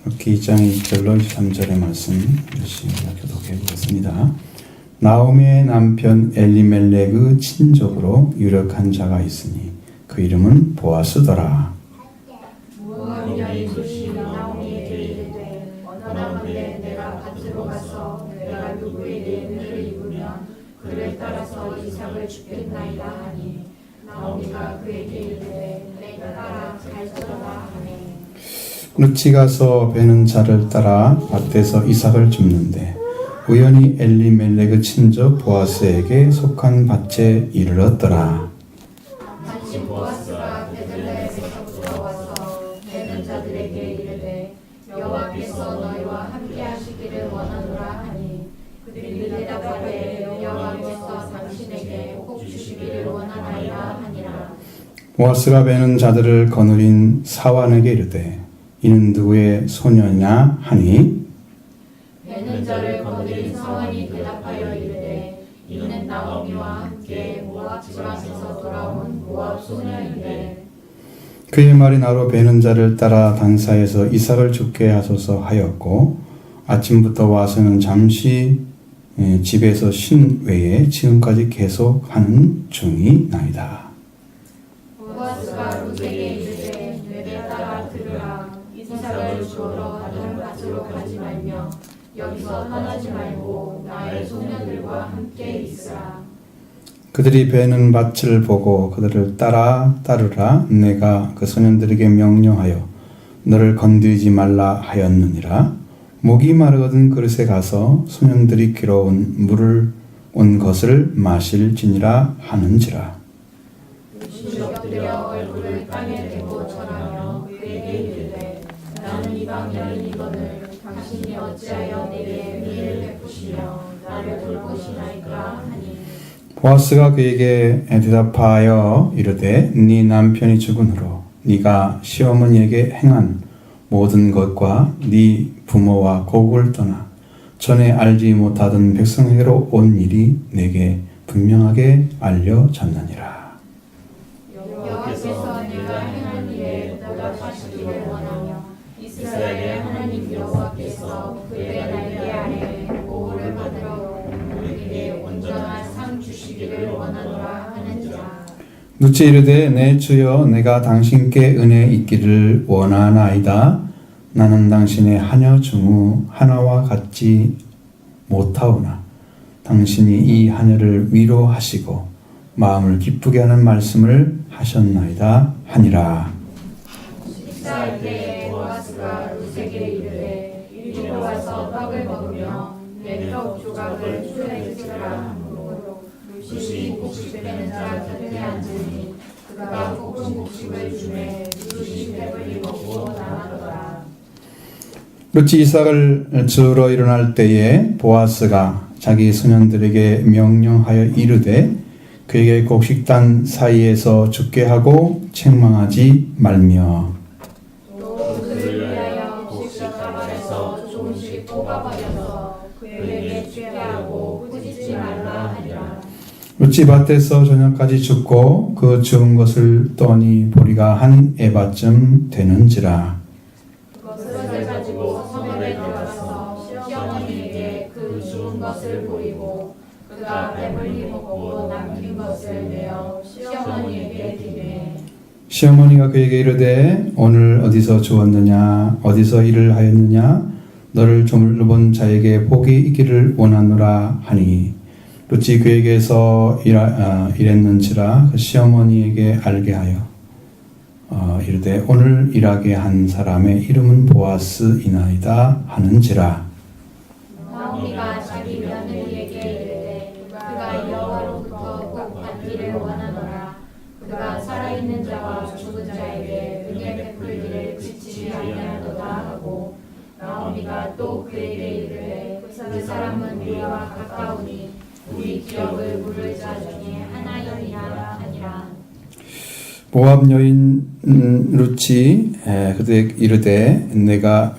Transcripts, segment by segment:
룻기 2장 2절로 3절의 말씀 열심히 교독해 보겠습니다. 나오미의 남편 엘리멜렉의 친족으로 유력한 자가 있으니 그 이름은 보아스더라. 모압 여인 룻이 나오미에게 이르되 원하건대 내가 밭으로 가서 내가 누구에게 은혜를 입으면 그를 따라서 이삭을 주겠나이다 하니 나오미가 그에게 이르되 내가 따라 잘 들어라 하네. 룻이 가서 베는 자를 따라 밭에서 이삭을 줍는데 우연히 엘리멜렉의 친족 보아스에게 속한 밭에 이르렀더라. 마침 보아스가 베들레헴에서부터 와서 베는 자들에게 이르되 여호와께서 너희와 함께 하시기를 원하노라 하니 그들이 대답하되 여호와께서 당신에게 복 주시기를 원하나이다 하니라. 보아스가 베는 자들을 거느린 사환에게 이르되 이는 누구의 소녀냐 하니 베는 자를 거느린 사환이 대답하여 이르되 이는 나오미와 함께 모압 지방에서 돌아온 모압 소녀인데 그의 말이 나로 베는 자를 따라 단사에서 이삭을 죽게 하소서 하였고 아침부터 와서는 잠시 집에서 쉰 외에 지금까지 계속 하는 중이나이다. 보아스가 룻에게 이르되 내 딸아 들으라. 이삭을 주우러 다른 밭으로 가지 말며 여기서 떠나지 말고 나의 소녀들과 함께 있으라. 그들이 베는 밭을 보고 그들을 따르라. 내가 그 소년들에게 명령하여 너를 건드리지 말라 하였느니라. 목이 마르거든 그릇에 가서 소년들이 길어온 물을 온 것을 마실지니라 하는지라. 룻이 엎드려 얼굴을 땅에 대고 절하며 그에게 이르되 나는 이방 여인이거늘 당신이 어찌하여 내게 은혜를 베푸시며 나를 돌보시나이까 하니 보아스가 그에게 대답하여 이르되 네 남편이 죽은 후로 네가 시어머니에게 행한 모든 것과 네 부모와 고국을 떠나 전에 알지 못하던 백성에게로 온 일이 내게 분명하게 알려졌느니라. 여호와께서 내가 행한 일에 보답하시기를 원하며 이스라엘의 하나님 여호와께서 그의 날개 아래 보호를 받으러 우리에게 온전한 상 주시기를 원하노라 하는지라. 룻이 이르되 내 주여 내가 당신께 은혜 있기를 원하나이다. 나는 당신의 하녀 중후 하나와 같지 못하오나 당신이 이 하녀를 위로하시고 마음을 기쁘게 하는 말씀을 하셨나이다 하니라. 식사할 때에 보아스가 룻에게 이르되 이리로 와서 떡을 먹으며 내 떡 조각을 술에 찍으라 하므로 룻이 곡식 빼는 자 곁에 앉으니 그가 볶은 곡식을 주매 룻이 배불리 먹고 나가더라. 룻이 이삭을 주러 일어날 때에 보아스가 자기 소년들에게 명령하여 이르되 그에게 곡식단 사이에서 죽게 하고 책망하지 말며 또 그를 위하여 곡식 가발에서 조금씩 뽑아버려서 그에게 주게 하고 꾸짖지 말라 하니라. 룻이 밭에서 저녁까지 죽고 그 죽은 것을 떠니 보리가 한 에바쯤 되는지라. 그것을 가지고 성읍에 들어가서 시어머니에게 그 죽은 것을 보이고 그가 배불리 먹고 남긴 것을 내어 시어머니에게 드리매 시어머니가 그에게 이르되 오늘 어디서 주었느냐 어디서 일을 하였느냐 너를 조물러 본 자에게 복이 있기를 원하노라 하니 룻이 그에게서 일했는지라 그 시어머니에게 알게 하여 이르되 오늘 일하게 한 사람의 이름은 보아스이나이다 하는지라. 나오미가 자기 며느리에게 이르되 그가 여호와로부터 복 받기를 원하노라. 그가 살아있는 자와 죽은 자에게 은혜 베풀기를 지치지 아니하도다 하고 나오미가 또 그에게 이르되 그 사람은 우리와 가까우니 우리 기업을 물을 자 중에 하나이니라 하니라. 모압 여인 룻이 그들에게 이르되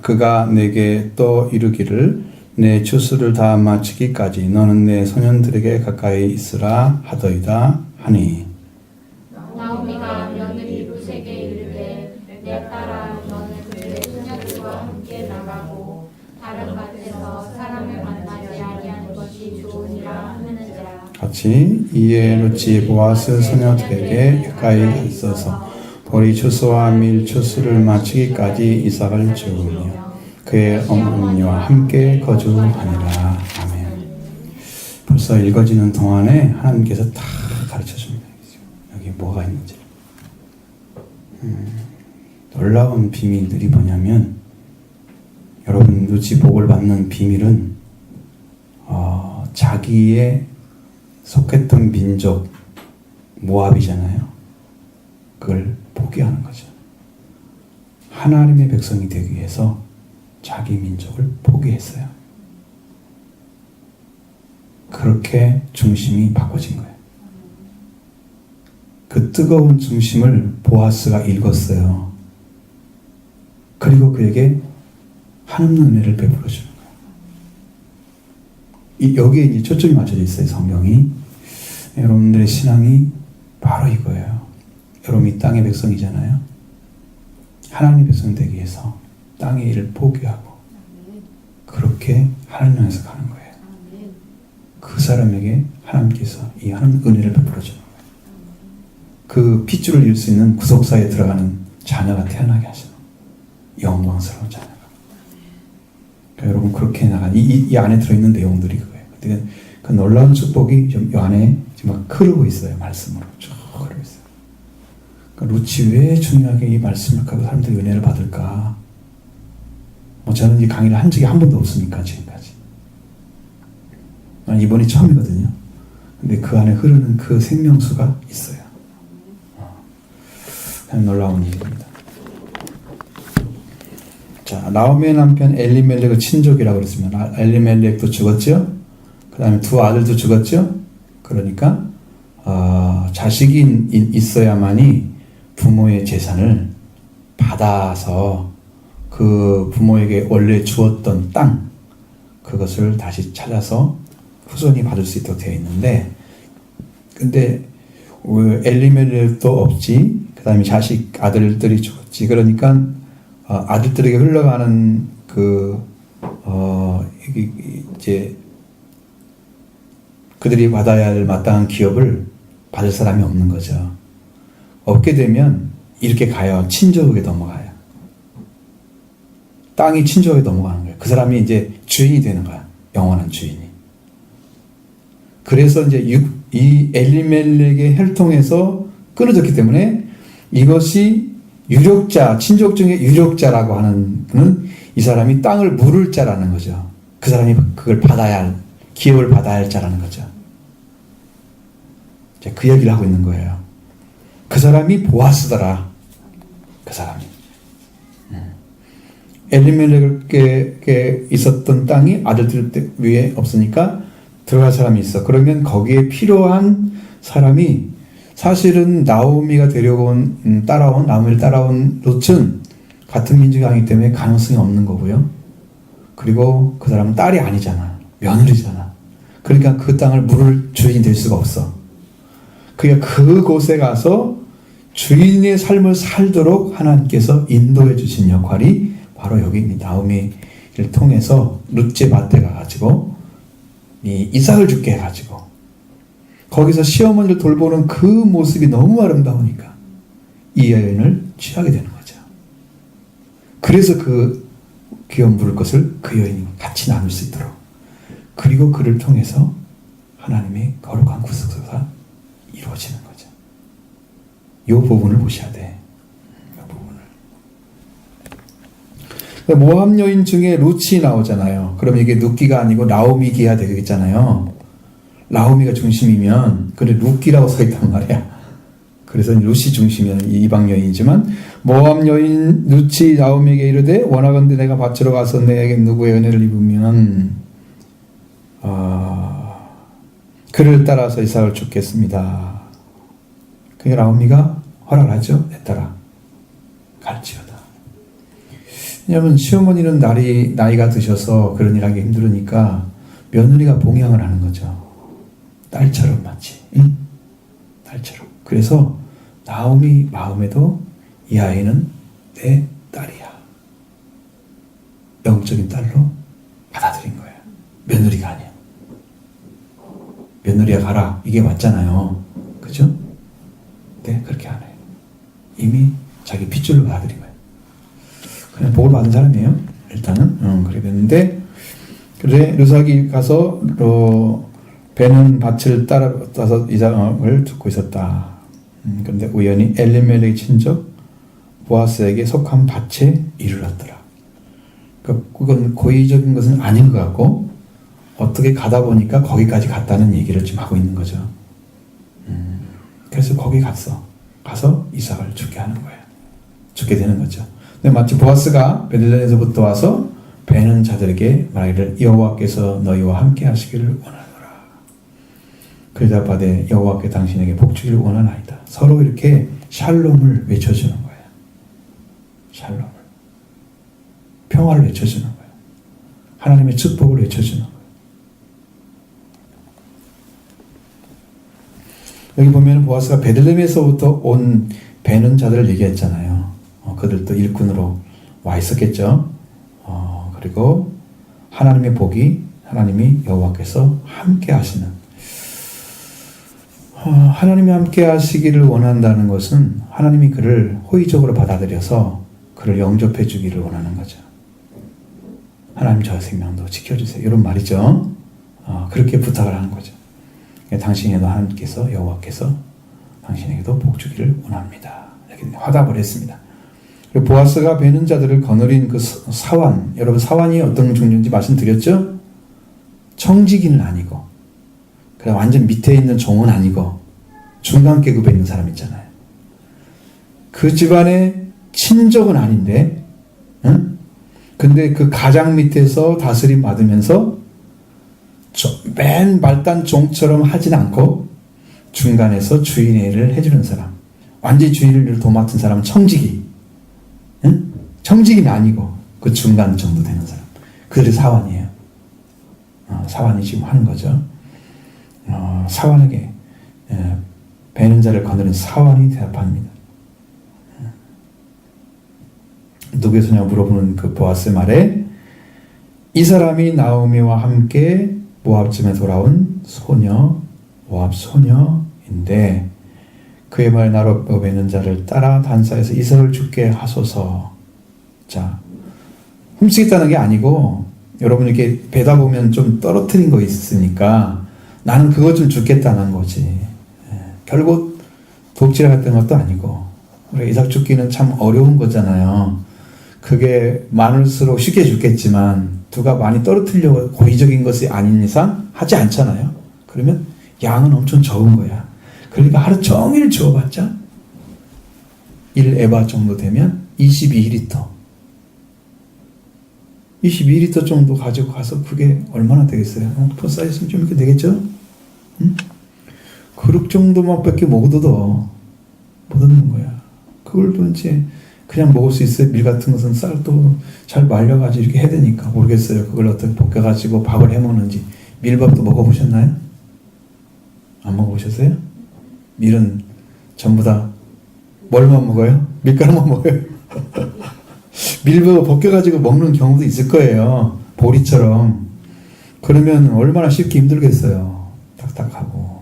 그가 내게 또 이르기를 내 추수를 다 마치기까지 너는 내 소년들에게 가까이 있으라 하더이다 하니 나오미가 며느리 룻에게 이르되 내 딸아 너는 그의 소녀들과 함께 함께 나가고 다른 밭에서 사람을 만나지 아니하는 것이 좋으니라 하는지라. 같이 이에 룻이 보아스 소녀들에게 가까이 있어서 보리 추수와 밀 추수를 마치기까지 이삭을 주우며 그의 어머니와 함께 거주하니라. 아멘. 벌써 읽어지는 동안에 하나님께서 다 가르쳐 줍니다. 여기 뭐가 있는지. 놀라운 비밀들이 뭐냐면, 여러분 룻이 복을 받는 비밀은 자기의 속했던 민족 모압이잖아요. 그걸 포기하는 거죠. 하나님의 백성이 되기 위해서 자기 민족을 포기했어요. 그렇게 중심이 바꿔진 거예요. 그 뜨거운 중심을 보아스가 읽었어요. 그리고 그에게 한없는 은혜를 베풀어 주는 거예요. 여기에 이제 초점이 맞춰져 있어요, 성경이. 여러분들의 신앙이 바로 이거예요. 여러분 이 땅의 백성이잖아요. 하나님의 백성 되기 위해서 땅의 일을 포기하고 그렇게 하나님 향해서 가는 거예요. 그 사람에게 하나님께서 이 하나님 은혜를 베풀어 주는 거예요. 그 핏줄을 이을 수 있는 구속사에 들어가는 자녀가 태어나게 하시는 영광스러운 자녀가. 그러니까 여러분 그렇게 나간 이 안에 들어있는 내용들이 그거예요. 그러니까 그 놀라운 축복이 좀 이 안에 지금 막 흐르고 있어요. 말씀으로 쭉 흐르고 있어요. 그러니까 룻이 왜 중요하게 이 말씀을 갖고 사람들이 은혜를 받을까? 저는 이 강의를 한 적이 한 번도 없으니까 지금까지. 난 이번이 처음이거든요. 근데 그 안에 흐르는 그 생명수가 있어요. 그냥 놀라운 일입니다. 자, 나오미의 남편 엘리멜렉의 친족이라고 그랬으면 엘리멜렉도 죽었죠. 그 다음에 두 아들도 죽었죠. 그러니까 자식이 있어야만이 부모의 재산을 받아서 그 부모에게 원래 주었던 땅 그것을 다시 찾아서 후손이 받을 수 있도록 되어 있는데, 근데 엘리멜렉도 없지. 그 다음에 자식 아들들이 죽었지. 그러니까 아들들에게 흘러가는 이제 그들이 받아야 할 마땅한 기업을 받을 사람이 없는 거죠. 없게 되면 이렇게 가요. 친족에게 넘어가요. 땅이 친족에게 넘어가는 거예요. 그 사람이 이제 주인이 되는 거야. 영원한 주인이. 그래서 이제 이 엘리멜렉의 혈통에서 끊어졌기 때문에 이것이 유력자, 친족 중에 유력자라고 하는 분은 이 사람이 땅을 물을 자라는 거죠. 그 사람이 그걸 받아야 할, 기업을 받아야 할 자라는 거죠. 그 얘기를 하고 있는 거예요. 그 사람이 보아스더라. 그 사람이. 엘리멜렉에게 있었던 땅이 아들들 위에 없으니까 들어갈 사람이 있어. 그러면 거기에 필요한 사람이 사실은 나오미가 데려온 나오미를 따라온 롯은 같은 민족이 아니기 때문에 가능성이 없는 거고요. 그리고 그 사람은 딸이 아니잖아. 며느리잖아. 그러니까 그 땅을 물을 주인이 될 수가 없어. 그러니까 그곳에 가서 주인의 삶을 살도록 하나님께서 인도해 주신 역할이 바로 여기 나오미를 통해서 룻제 밭에 가가지고 이 이삭을 죽게 해가지고 거기서 시어머니를 돌보는 그 모습이 너무 아름다우니까 이 여인을 취하게 되는 거죠. 그래서 그 기업 물을 것을 그 여인이 같이 나눌 수 있도록, 그리고 그를 통해서 하나님의 거룩한 구속사가 이루어지는 거죠. 이 부분을 보셔야 돼. 이 부분을. 모압 여인 중에 룻이 나오잖아요. 그럼 이게 룻기가 아니고 나오미기야 되겠잖아요. 나오미가 중심이면 그래 룻기라고 서 있단 말이야. 그래서 룻이 중심이야. 이방 여인이지만 모압 여인 룻이 나오미에게 이르되 원하건대 내가 밭으로 가서 내게 누구의 은혜를 입으면 그를 따라서 이삭을 죽겠습니다. 그게 나오미가 허락하죠. 내 따라 갈지어다. 왜냐하면 시어머니는 나이가 드셔서 그런 일 하기 힘들으니까 며느리가 봉양을 하는 거죠. 딸처럼 마치. 응? 딸처럼. 그래서 나오미 마음에도 이 아이는 내 딸이야. 영적인 딸로 받아들인 거예요. 며느리가 아니에요. 며느리야 가라 이게 맞잖아요. 그죠? 네, 그렇게 안 해요. 이미 자기 핏줄로 받아들인 거예요. 그냥 복을 받은 사람이에요. 일단은 그렇게 됐는데, 그래 르삭이 가서 배는 밭을 따라서 이삭을 듣고 있었다. 그런데 우연히 엘리멜렉의 친척 보아스에게 속한 밭에 이르렀더라. 그건 고의적인 것은 아닌 것 같고, 어떻게 가다 보니까 거기까지 갔다는 얘기를 좀 하고 있는 거죠. 그래서 거기 가서 이삭을 죽게 하는 거예요. 죽게 되는 거죠. 근데 마치 보아스가 베들레헴에서부터 와서 베는 자들에게 말하기를 여호와께서 너희와 함께 하시기를 원하노라. 그러자 바되 여호와께 당신에게 복 주기를 원하나이다. 서로 이렇게 샬롬을 외쳐주는 거예요. 샬롬을. 평화를 외쳐주는 거예요. 하나님의 축복을 외쳐주는 거예요. 여기 보면 보아스가 베들레헴에서부터 온 베는 자들을 얘기했잖아요. 그들도 일꾼으로 와 있었겠죠. 그리고 하나님의 복이 하나님이 여호와께서 함께 하시는, 하나님이 함께 하시기를 원한다는 것은 하나님이 그를 호의적으로 받아들여서 그를 영접해 주기를 원하는 거죠. 하나님 저 생명도 지켜주세요. 이런 말이죠. 그렇게 부탁을 하는 거죠. 당신에도 하나님께서 여호와께서 당신에게도 복 주기를 원합니다. 이렇게 화답을 했습니다. 그리고 보아스가 베는 자들을 거느린 그 사환, 여러분 사환이 어떤 종류인지 말씀드렸죠? 청지기는 아니고, 그냥 완전 밑에 있는 종은 아니고 중간 계급에 있는 사람 있잖아요. 그 집안의 친족은 아닌데, 근데 그 가장 밑에서 다스림 받으면서 맨 말단 종처럼 하진 않고 중간에서 주인의 일을 해주는 사람, 완전히 주인의 일을 도맡은 사람은 청지기, 청지기는 아니고 그 중간 정도 되는 사람, 그들이 사환이에요. 사환이 지금 하는 거죠. 사환에게 베는 자를 거느린 사환이 대답합니다. 누구에서냐 물어보는 그 보아스의 말에 이 사람이 나오미와 함께 모압쯤에 돌아온 소녀, 모압 소녀인데 그의 말 나로 베는 자를 따라 단사에서 이삭을 죽게 하소서. 자, 훔치겠다는 게 아니고 여러분 이렇게 베다 보면 좀 떨어뜨린 거 있으니까 나는 그것 좀 죽겠다는 거지. 결국 독질을 했던 것도 아니고, 우리 이삭 죽기는 참 어려운 거잖아요. 그게 많을수록 쉽게 죽겠지만 누가 많이 떨어뜨리려고 고의적인 것이 아닌 이상 하지 않잖아요. 그러면 양은 엄청 적은 거야. 그러니까 하루 종일 주워봤자 1에바 정도 되면 22리터 22리터 정도 가지고 가서 그게 얼마나 되겠어요? 폰 사이즈는 좀 이렇게 되겠죠? 그릇 정도만 밖에 먹어도 못 얻는 거야. 그걸 도대체 그냥 먹을 수 있어요? 밀 같은 것은 쌀도 잘 말려가지고 이렇게 해야 되니까 모르겠어요. 그걸 어떻게 볶아가지고 밥을 해 먹는지. 밀밥도 먹어보셨나요? 안 먹어보셨어요? 밀은 전부 다 뭘만 먹어요? 밀가루만 먹어요. 밀밥 벗겨가지고 먹는 경우도 있을 거예요. 보리처럼. 그러면 얼마나 쉽게 힘들겠어요. 딱딱하고.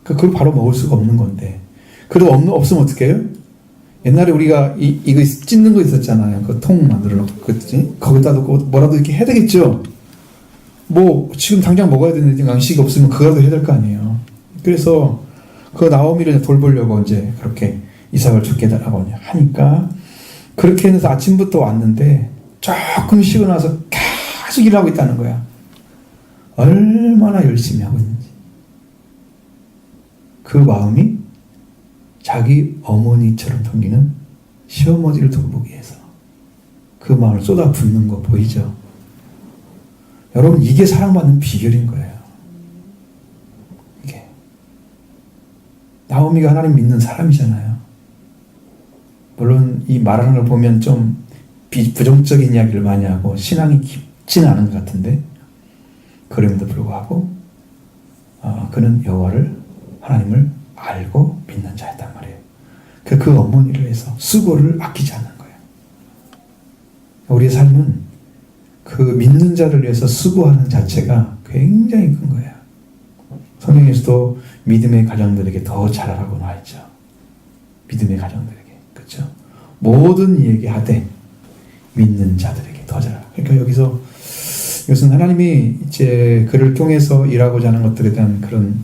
그걸 바로 먹을 수가 없는 건데. 그래도 없으면 어떻게 해요? 옛날에 우리가 이거 찢는 거 있었잖아요. 그 통 만들어 놓고, 그치? 거기다 놓고 뭐라도 이렇게 해야 되겠죠? 뭐, 지금 당장 먹어야 되는데 양식이 없으면 그거라도 해야 될 거 아니에요. 그래서 그 나오미를 돌보려고 이제 그렇게 이삭을 죽게 해달라고 하니까 그렇게 해서 아침부터 왔는데 조금 쉬고 나서 계속 일하고 있다는 거야. 얼마나 열심히 하고 있는지. 그 마음이 자기 어머니처럼 섬기는 시어머니를 돌보기 위해서 그 마음을 쏟아붓는 거 보이죠? 여러분, 이게 사랑받는 비결인 거예요. 이게 나오미가 하나님 믿는 사람이잖아요. 물론 이 말하는 걸 보면 좀 부정적인 이야기를 많이 하고 신앙이 깊지는 않은 것 같은데, 그럼에도 불구하고 그는 여호와를, 하나님을 알고 믿는 자였단 말이에요. 그 어머니를 위해서 수고를 아끼지 않는 거예요. 우리의 삶은 그 믿는 자를 위해서 수고하는 자체가 굉장히 큰 거예요. 성경에서도 믿음의 가정들에게 더 잘하라고 나와있죠. 믿음의 가정들에게. 그렇죠? 모든 이에게 하되 믿는 자들에게 더 잘하라. 그러니까 여기서 이것은 하나님이 이제 그를 통해서 일하고자 하는 것들에 대한 그런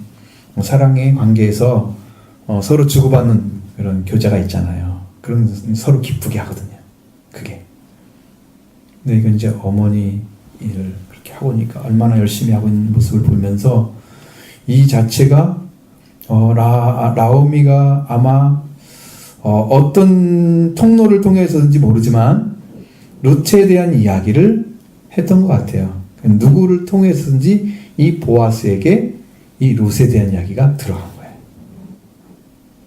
사랑의 관계에서 서로 주고받는 그런 교제가 있잖아요. 그런 서로 기쁘게 하거든요. 그게. 근데 이건 이제 어머니 일을 그렇게 하고 니까 얼마나 열심히 하고 있는 모습을 보면서 이 자체가 라오미가 아마 어떤 통로를 통해서든지 모르지만 룻에 대한 이야기를 했던 것 같아요. 누구를 통해서든지 이 보아스에게 이 룻에 대한 이야기가 들어간 거예요.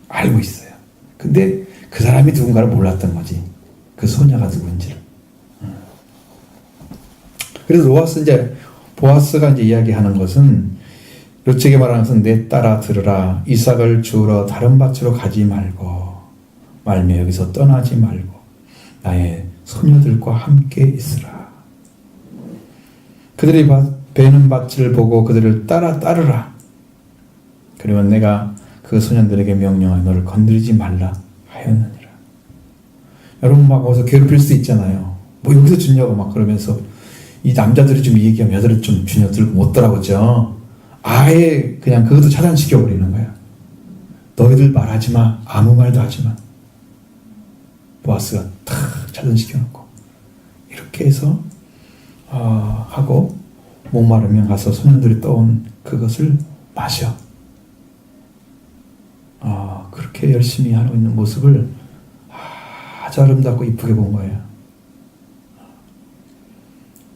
알고 있어요. 근데 그 사람이 누군가를 몰랐던 거지. 그 소녀가 누구인지를. 그래서 보아스가 이제 이야기하는 것은 룻에게 말하는 것은 내 딸아 들으라. 이삭을 주우러 다른 밭으로 가지 말며 여기서 떠나지 말고 나의 소녀들과 함께 있으라. 그들이 베는 밭을 보고 그들을 따르라. 그러면 내가 그 소년들에게 명령하여 너를 건드리지 말라 하였느니라. 여러분 막 어디서 괴롭힐 수 있잖아요. 뭐 여기서 주냐고 막 그러면서 이 남자들이 좀 얘기하면 여자를 좀 주녀 들고 못 돌아보죠. 아예 그냥 그것도 차단시켜버리는 거야. 너희들 말하지 마. 아무 말도 하지 마. 보아스가 탁 차단시켜놓고 이렇게 해서 하고 목마르면 가서 소년들이 떠온 그것을 마셔. 그렇게 열심히 하고 있는 모습을 아주 아름답고 이쁘게 본 거예요.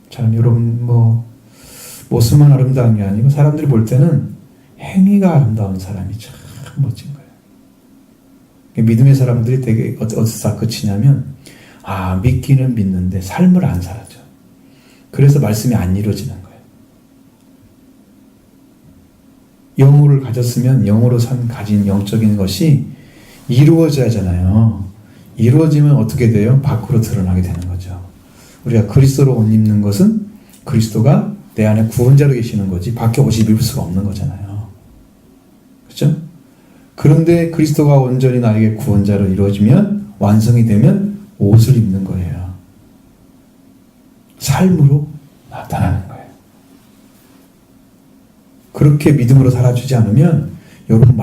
참 여러분 모습만 아름다운 게 아니고 사람들이 볼 때는 행위가 아름다운 사람이 참 멋진 거예요. 믿음의 사람들이 되게 어디서 그치냐면 믿기는 믿는데 삶을 안 살아죠. 그래서 말씀이 안 이루어지는 거예요. 영으로 가졌으면 영으로 가진 영적인 것이 이루어져야 하잖아요. 이루어지면 어떻게 돼요? 밖으로 드러나게 되는 거죠. 우리가 그리스도로 옷 입는 것은 그리스도가 내 안에 구원자로 계시는 거지 밖에 옷이 입을 수가 없는 거잖아요. 그렇죠? 그런데 그리스도가 온전히 나에게 구원자로 이루어지면 완성이 되면 옷을 입는 거예요. 삶으로 나타나는 거예요. 그렇게 믿음으로 살아주지 않으면 여러분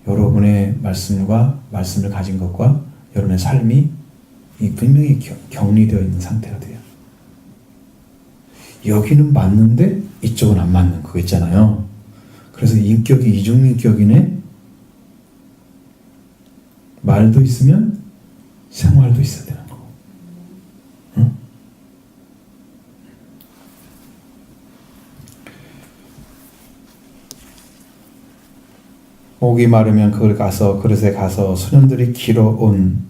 여러분의 말씀을 가진 것과 여러분의 삶이 분명히 격리되어 있는 상태가 돼요. 여기는 맞는데 이쪽은 안 맞는 그거 있잖아요. 그래서 인격이 이중인격이네. 말도 있으면 생활도 있어야 되는 거고. 응? 목이 마르면 그릇에 가서 소년들이 길어온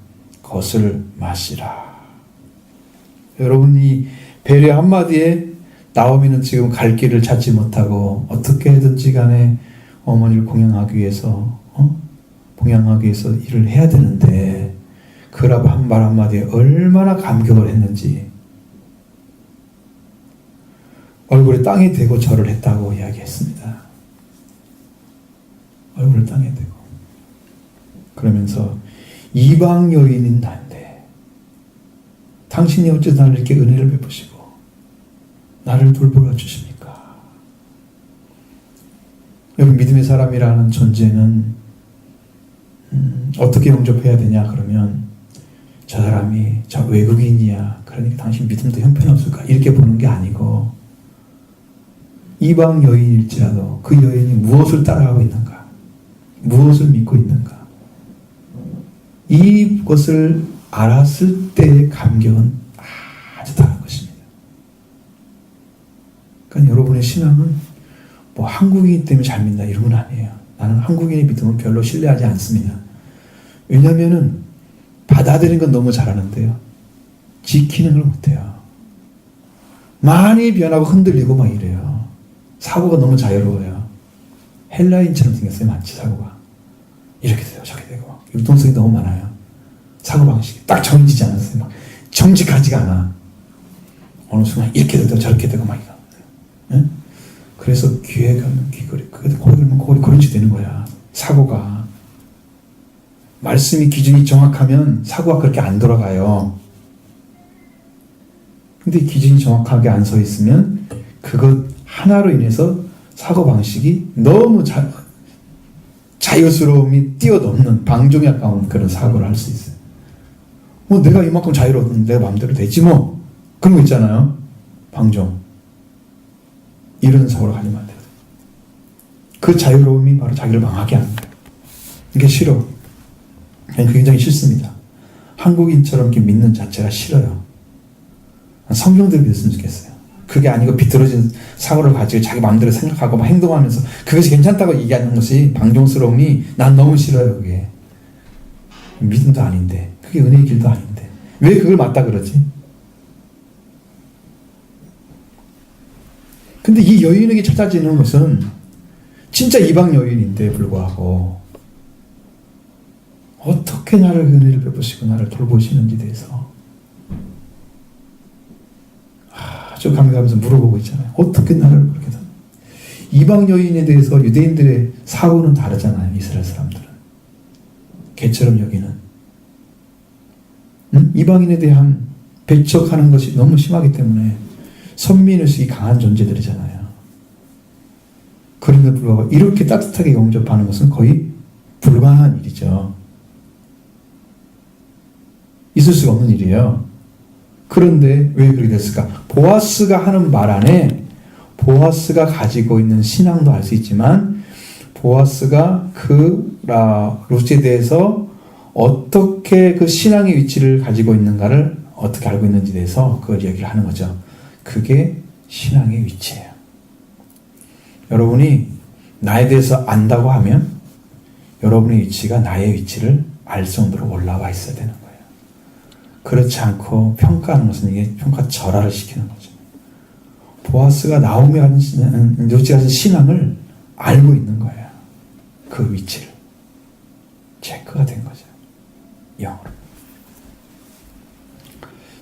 것을 마시라. 여러분 이 배려 한마디에 나오미는 지금 갈 길을 찾지 못하고 어떻게든지 간에 어머니를 봉양하기 위해서 일을 해야 되는데 그 한 말 한마디에 얼마나 감격을 했는지 얼굴에 땅에 대고 절을 했다고 이야기했습니다. 얼굴을 땅에 대고 그러면서 이방 여인인 나인데 당신이 어째 나를 이렇게 은혜를 베푸시고 나를 돌보아 주십니까? 여러분 믿음의 사람이라는 존재는 어떻게 영접해야 되냐 그러면 저 사람이 저 외국인이야 그러니까 당신 믿음도 형편없을까 이렇게 보는 게 아니고 이방 여인일지라도 그 여인이 무엇을 따라가고 있는가 무엇을 믿고 있는가 이것을 알았을 때의 감격은 아주 다른 것입니다. 그러니까 여러분의 신앙은 한국인이기 때문에 잘 믿는다 이런 건 아니에요. 나는 한국인의 믿음은 별로 신뢰하지 않습니다. 왜냐하면은 받아들이는 건 너무 잘하는데요. 지키는 걸 못해요. 많이 변하고 흔들리고 막 이래요. 사고가 너무 자유로워요. 헬라인처럼 생겼어요. 마치 사고가. 이렇게 돼요. 저렇게 되고. 융통성이 너무 많아요. 사고방식이 딱 정해지지 않았어요. 막 정직하지가 않아. 어느 순간 이렇게 되고 저렇게 되고 막 이거. 예? 그래서 귀에 가면 귀걸이, 거기 가면 거기 그런 식이 되는 거야. 사고가. 말씀이 기준이 정확하면 사고가 그렇게 안 돌아가요. 근데 기준이 정확하게 안 서 있으면 그것 하나로 인해서 사고방식이 너무 자유스러움이 뛰어넘는 방종에 가까운 그런 사고를 할 수 있어요. 뭐 내가 이만큼 자유로웠는데 내 마음대로 되지 뭐. 그런 거 있잖아요. 방종. 이런 사고를 하면 안 돼요. 그 자유로움이 바로 자기를 망하게 합니다. 이게 싫어. 굉장히 싫습니다. 한국인처럼 이렇게 믿는 자체가 싫어요. 성경대로 믿었으면 좋겠어요. 그게 아니고 비뚤어진 사고를 가지고 자기 마음대로 생각하고 막 행동하면서 그것이 괜찮다고 얘기하는 것이 방종스러움이 난 너무 싫어요. 그게 믿음도 아닌데, 그게 은혜의 길도 아닌데 왜 그걸 맞다 그러지? 근데 이 여인에게 찾아지는 것은 진짜 이방 여인인데 불구하고 어떻게 나를 은혜를 베푸시고 나를 돌보시는지 대해서 아주 감격하면서 물어보고 있잖아요. 어떻게 나를 그렇게 다 이방 여인에 대해서 유대인들의 사고는 다르잖아요. 이스라엘 사람들은 개처럼 여기는 이방인에 대한 배척하는 것이 너무 심하기 때문에 선민의식이 강한 존재들이잖아요. 그런데 불구하고 이렇게 따뜻하게 영접하는 것은 거의 불가능한 일이죠. 있을 수가 없는 일이에요. 그런데 왜 그렇게 됐을까? 보아스가 하는 말 안에 보아스가 가지고 있는 신앙도 알 수 있지만 보아스가 그 루스에 대해서 어떻게 그 신앙의 위치를 가지고 있는가를 어떻게 알고 있는지에 대해서 그걸 얘기를 하는 거죠. 그게 신앙의 위치예요. 여러분이 나에 대해서 안다고 하면 여러분의 위치가 나의 위치를 알 정도로 올라와 있어야 되는 거예요. 그렇지 않고 평가하는 것은 이게 평가절하를 시키는 거죠. 보아스가 나오미 가진 루시가 가진 신앙을 알고 있는 거예요. 그 위치를 체크가 된 거죠. 영어로.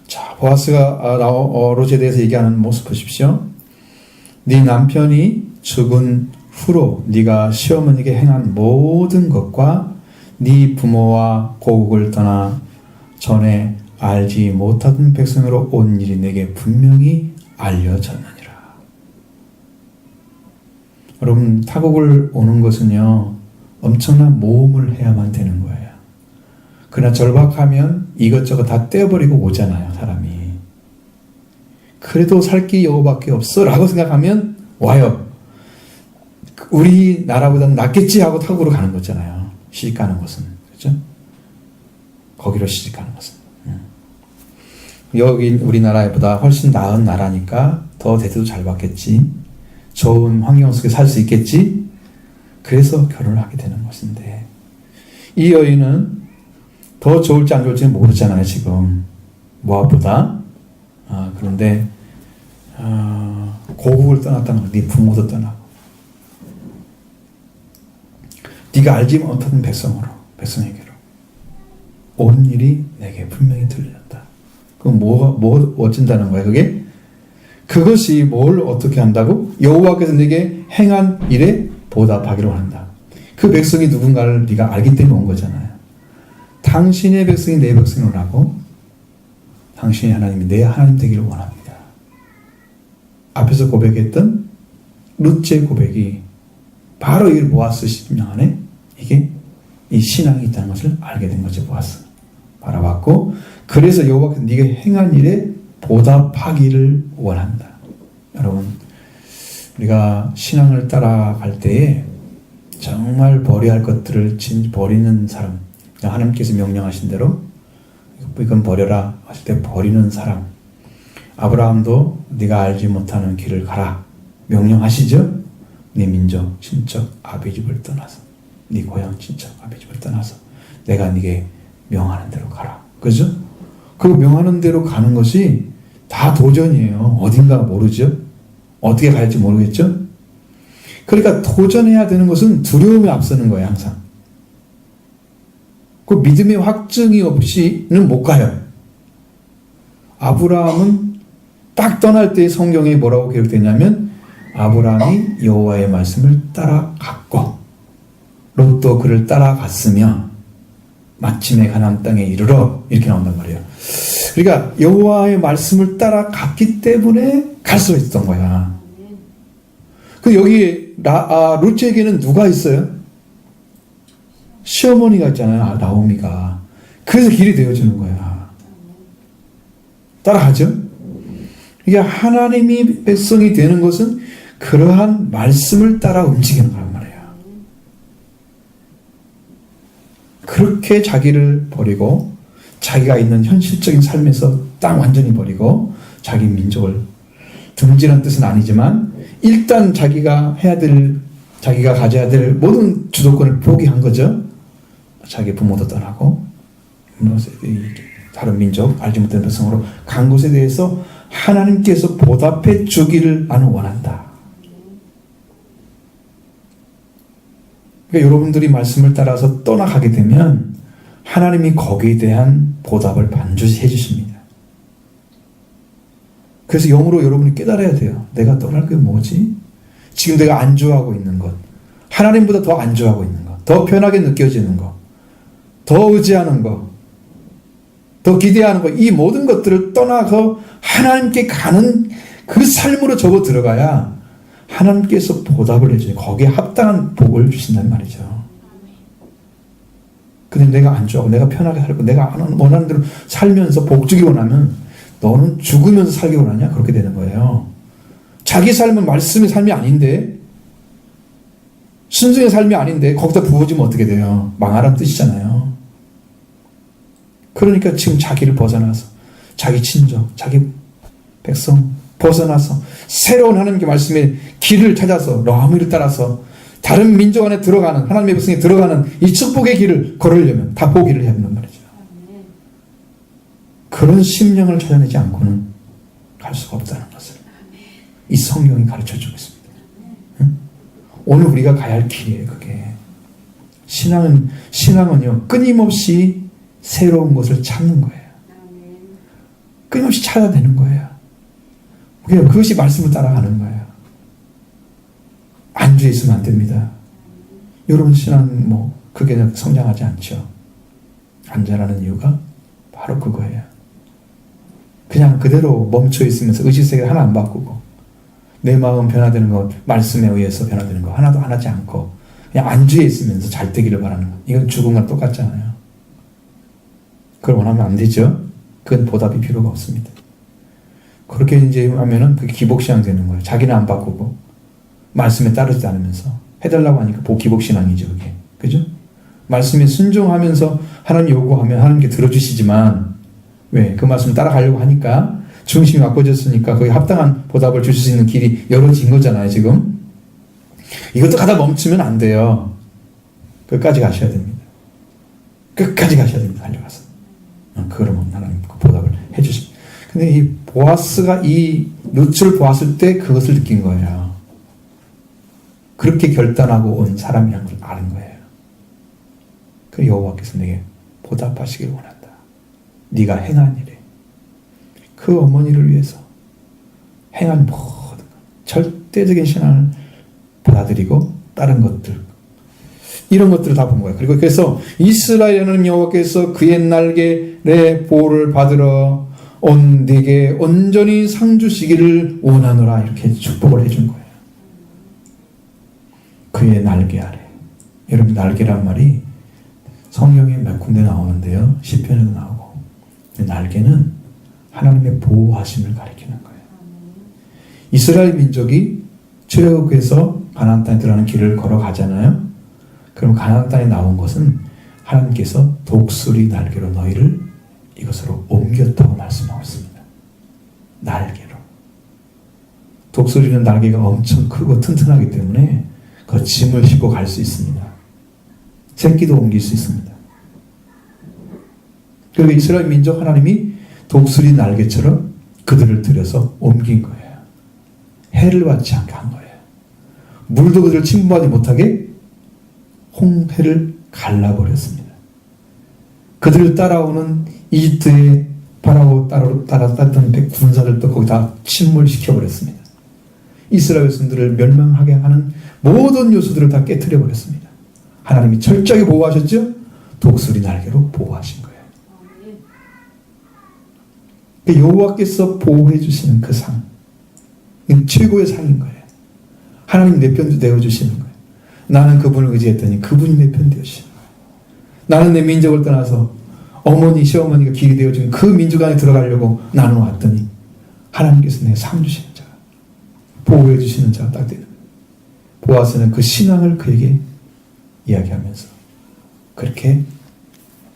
자, 보아스가 루시에 대해서 얘기하는 모습 보십시오. 네 남편이 죽은 후로 네가 시어머니에게 행한 모든 것과 네 부모와 고국을 떠나 전에 알지 못하던 백성으로 온 일이 내게 분명히 알려졌느니라. 여러분, 타국을 오는 것은요 엄청난 모험을 해야만 되는 거예요. 그러나 절박하면 이것저것 다 떼어버리고 오잖아요, 사람이. 그래도 살 길이 여호밖에 없어 라고 생각하면 와요. 우리나라보다는 낫겠지 하고 타국으로 가는 거잖아요. 시집가는 것은. 그렇죠? 거기로 시집가는 것은. 여기 우리나라보다 훨씬 나은 나라니까 더 대접도 잘 받겠지. 좋은 환경 속에 살 수 있겠지. 그래서 결혼을 하게 되는 것인데 이 여인은 더 좋을지 안 좋을지는 모르잖아요, 지금. 모압보다. 그런데 고국을 떠났다는 거, 네 부모도 떠나고 네가 알지 못하는 백성에게로 온 일이 내게 분명히 들렸다. 그럼 뭐 어쩐다는 거야, 그게? 그것이 뭘 어떻게 한다고? 여호와께서 네게 행한 일에 보답하기로 한다. 그 백성이 누군가를 네가 알기 때문에 온 거잖아요. 당신의 백성이 내 백성을 원하고 당신이 하나님이 내 하나님 되기를 원합니다. 앞에서 고백했던 룻의 고백이 바로 이 보아스 심령 안에 이게 이 신앙이 있다는 것을 알게 된 거죠. 보아스 바라봤고, 그래서 여호와께서 네가 행한 일에 보답하기를 원한다. 여러분, 우리가 신앙을 따라갈 때에 정말 버려야 할 것들을 버리는 사람, 하나님께서 명령하신 대로 이건 버려라 하실 때 버리는 사람. 아브라함도 네가 알지 못하는 길을 가라 명령하시죠. 네 민족, 친척, 아비 집을 떠나서, 네 고향, 친척, 아비 집을 떠나서 내가 네게 명하는 대로 가라. 그죠? 그 명하는 대로 가는 것이 다 도전이에요. 어딘가 모르죠? 어떻게 갈지 모르겠죠? 그러니까 도전해야 되는 것은 두려움에 앞서는 거예요, 항상. 그 믿음의 확증이 없이는 못 가요. 아브라함은 딱 떠날 때 성경에 뭐라고 기록되냐면 아브라함이 여호와의 말씀을 따라갔고 롯도 그를 따라갔으며 마침내 가나안 땅에 이르러 이렇게 나온단 말이에요. 그러니까 여호와의 말씀을 따라갔기 때문에 갈 수 있었던 거야. 그 여기 롯에게는 누가 있어요? 시어머니가 있잖아요. 나오미가. 그래서 길이 되어주는 거야. 따라가죠? 이게 하나님이 백성이 되는 것은 그러한 말씀을 따라 움직이는 거란 말이에요. 그렇게 자기를 버리고 자기가 있는 현실적인 삶에서 땅 완전히 버리고 자기 민족을 등지는 뜻은 아니지만 일단 자기가 해야 될, 자기가 가져야 될 모든 주도권을 포기한 거죠. 자기 부모도 떠나고 다른 민족, 알지 못한 백성으로 간 곳에 대해서 하나님께서 보답해 주기를 나는 원한다. 그러니까 여러분들이 말씀을 따라서 떠나가게 되면 하나님이 거기에 대한 보답을 반드시 해주십니다. 그래서 영으로 여러분이 깨달아야 돼요. 내가 떠날 게 뭐지? 지금 내가 안주하고 있는 것, 하나님보다 더 안주하고 있는 것, 더 편하게 느껴지는 것, 더 의지하는 것, 더 기대하는 것, 이 모든 것들을 떠나서 하나님께 가는 그 삶으로 접어 들어가야 하나님께서 보답을 해줘요. 거기에 합당한 복을 주신단 말이죠. 근데 내가 안주하고 내가 편하게 살고 내가 원하는 대로 살면서 복 주기 원하면 너는 죽으면서 살기 원하냐? 그렇게 되는 거예요. 자기 삶은 말씀의 삶이 아닌데 순수의 삶이 아닌데 거기다 부어지면 어떻게 돼요? 망하라는 뜻이잖아요. 그러니까 지금 자기를 벗어나서 자기 친족, 자기 백성 벗어나서 새로운 하나님께 말씀의 길을 찾아서 라미를 따라서 다른 민족 안에 들어가는 하나님의 백성이 들어가는 이 축복의 길을 걸으려면 다 포기를 해야 한단 말이죠. 그런 심령을 찾아내지 않고는 갈 수가 없다는 것을 이 성경이 가르쳐주고 있습니다. 응? 오늘 우리가 가야 할 길이에요. 그게 신앙은요 끊임없이 새로운 것을 찾는 거예요. 끊임없이 찾아내는 거예요. 그것이 말씀을 따라가는 거예요. 안주해 있으면 안 됩니다. 여러분 신앙은 그게 성장하지 않죠. 안 자라는 이유가 바로 그거예요. 그냥 그대로 멈춰 있으면서 의식세계를 하나 안 바꾸고 내 마음 변화되는 것, 말씀에 의해서 변화되는 거 하나도 안 하지 않고 그냥 안주해 있으면서 잘 되기를 바라는 것. 이건 죽음과 똑같잖아요. 그걸 원하면 안 되죠. 그건 보답이 필요가 없습니다. 그렇게 이제 하면은 그게 기복신앙 되는 거예요. 자기는 안 바꾸고 말씀에 따르지 않으면서 해달라고 하니까 기복신앙이죠. 그게. 그죠? 말씀에 순종하면서 하나님 요구하면 하나님께 들어주시지만 왜? 그 말씀 따라가려고 하니까 중심이 바꿔졌으니까 거기에 합당한 보답을 주실 수 있는 길이 열어진 거잖아요. 지금. 이것도 가다 멈추면 안 돼요. 끝까지 가셔야 됩니다. 끝까지 가셔야 됩니다. 달려가서. 그러면 하나님 그 보답을 해주십니다. 근데 이 보아스가 이 룻을 보았을 때 그것을 느낀 거예요. 그렇게 결단하고 온 사람이라는 걸 아는 거예요. 그 여호와께서 내게 보답하시길 원한다. 네가 행한 일에 그 어머니를 위해서 행한 모든 절대적인 신앙을 받아들이고 다른 것들 이런 것들을 다 본 거예요. 그리고 그래서 이스라엘 하나님 여호와께서 그의 날개의 보호를 받으러 온 네게 온전히 상 주시기를 원하노라 이렇게 축복을 해준 거예요. 그의 날개 아래. 여러분 날개란 말이 성경에 몇 군데 나오는데요. 시편에도 나오고 날개는 하나님의 보호하심을 가리키는 거예요. 이스라엘 민족이 출애굽해서 가나안 땅에 들어가는 길을 걸어가잖아요. 그럼 가나안 땅에 나온 것은 하나님께서 독수리 날개로 너희를 이것으로 옮겼다고 말씀하고 있습니다. 날개로. 독수리는 날개가 엄청 크고 튼튼하기 때문에 그 짐을 싣고 갈 수 있습니다. 새끼도 옮길 수 있습니다. 그리고 이스라엘 민족 하나님이 독수리 날개처럼 그들을 들여서 옮긴 거예요. 해를 받지 않게 한 거예요. 물도 그들을 침범하지 못하게 홍해를 갈라버렸습니다. 그들을 따라오는 이집트의 바라고 따랐던 군사들도 거기다 침몰시켜버렸습니다. 이스라엘 백성들을 멸망하게 하는 모든 요소들을 다 깨트려 버렸습니다. 하나님이 철저하게 보호하셨죠? 독수리 날개로 보호하신 거예요. 그 여호와께서 보호해 주시는 그 상, 이건 최고의 상인 거예요. 하나님 내 편도 되어주시는 거예요. 나는 그분을 의지했더니 그분이 내 편 되어주시는 거예요. 나는 내 민족을 떠나서 어머니, 시어머니가 길이 되어준 그 민족 안에 들어가려고 나는 왔더니 하나님께서 내 상 주시는 자가, 보호해 주시는 자가 딱 되는 거예요. 보아스는 그 신앙을 그에게 이야기하면서 그렇게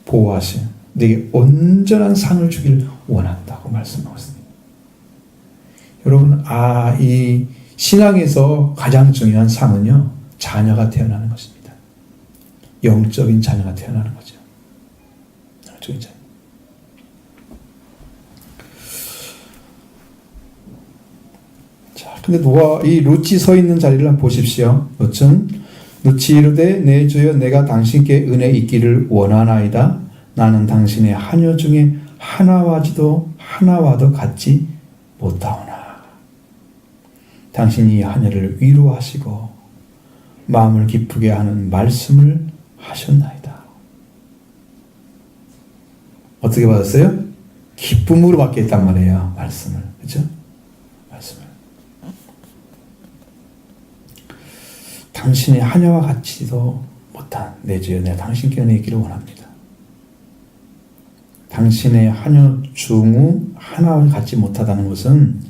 보호하신 내게 온전한 상을 주기를 원한다고 말씀하셨습니다. 여러분, 이 신앙에서 가장 중요한 상은요, 자녀가 태어나는 것입니다. 영적인 자녀가 태어나는 거죠. 영적인 자녀. 자, 근데 이 룻이 서 있는 자리를 한번 보십시오. 룻이 이르되 내 주여 내가 당신께 은혜 있기를 원하나이다. 나는 당신의 하녀 중에 하나와도 같지 못하오나. 당신이 하녀를 위로하시고 마음을 기쁘게 하는 말씀을 하셨나이다. 어떻게 받았어요? 기쁨으로 받겠단 말이에요. 말씀을. 그렇죠? 말씀을. 당신의 하녀와 같지도 못한 내 주여 내가 당신께 은혜 있기를 원합니다. 당신의 하녀 중후 하나와 같지 못하다는 것은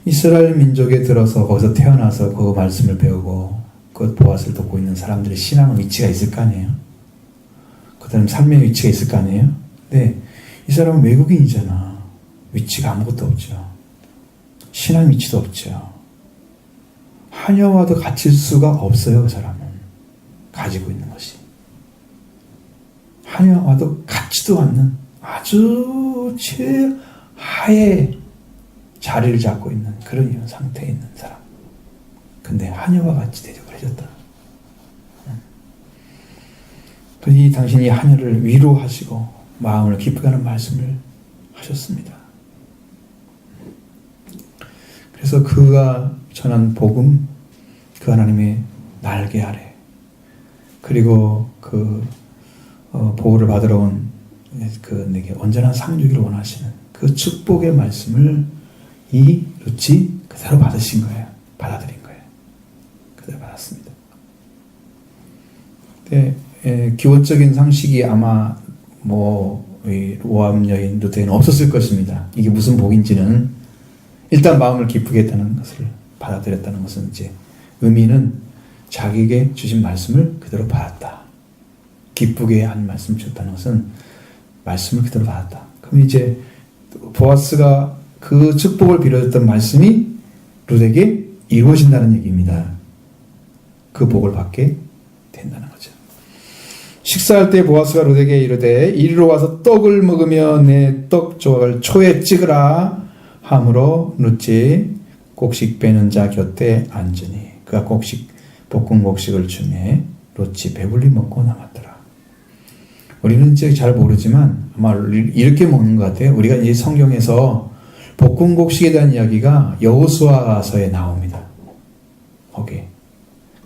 이스라엘 민족에 들어서 거기서 태어나서 그 말씀을 배우고 그 보아스를 돕고 있는 사람들의 신앙 위치가 있을 거 아니에요. 그다음 삶의 위치가 있을 거 아니에요. 근데 이 사람은 외국인이잖아. 위치가 아무것도 없죠. 신앙 위치도 없죠. 하녀와도 같을 수가 없어요. 그 사람은 가지고 있는 것이 하녀와도 같지도 않는 아주 최하의 자리를 잡고 있는 그런 상태에 있는 사람. 근데 하녀와 같이 대접을 해줬다. 이 당신이 하녀를 위로하시고 마음을 기쁘게 하는 말씀을 하셨습니다. 그래서 그가 전한 복음, 그 하나님의 날개 아래, 그리고 그 보호를 받으러 온 내게 온전한 상 주기를 원하시는 그 축복의 말씀을 이 룻이 그대로 받으신 거예요. 받아들인 거예요. 그대로 받았습니다. 기원적인 상식이 아마 모압 여인 룻에는 없었을 것입니다. 이게 무슨 복인지는 일단 마음을 기쁘게 했다는 것을 받아들였다는 것은 이제 의미는 자기에게 주신 말씀을 그대로 받았다. 기쁘게 한 말씀을 줬다는 것은 말씀을 그대로 받았다. 그럼 이제 보아스가 그 축복을 빌어줬던 말씀이 룻에게 이루어진다는 얘기입니다. 그 복을 받게 된다는 거죠. 식사할 때 보아스가 룻에게 이르되 이리로 와서 떡을 먹으며 내 떡 조각을 초에 찍으라 하므로 룻이 곡식 빼는 자 곁에 앉으니 그가 볶은 곡식을 주매 룻이 배불리 먹고 남았더라. 우리는 이제 잘 모르지만 아마 이렇게 먹는 것 같아요. 우리가 이 성경에서 볶은 곡식에 대한 이야기가 여호수아서에 나옵니다. 거기.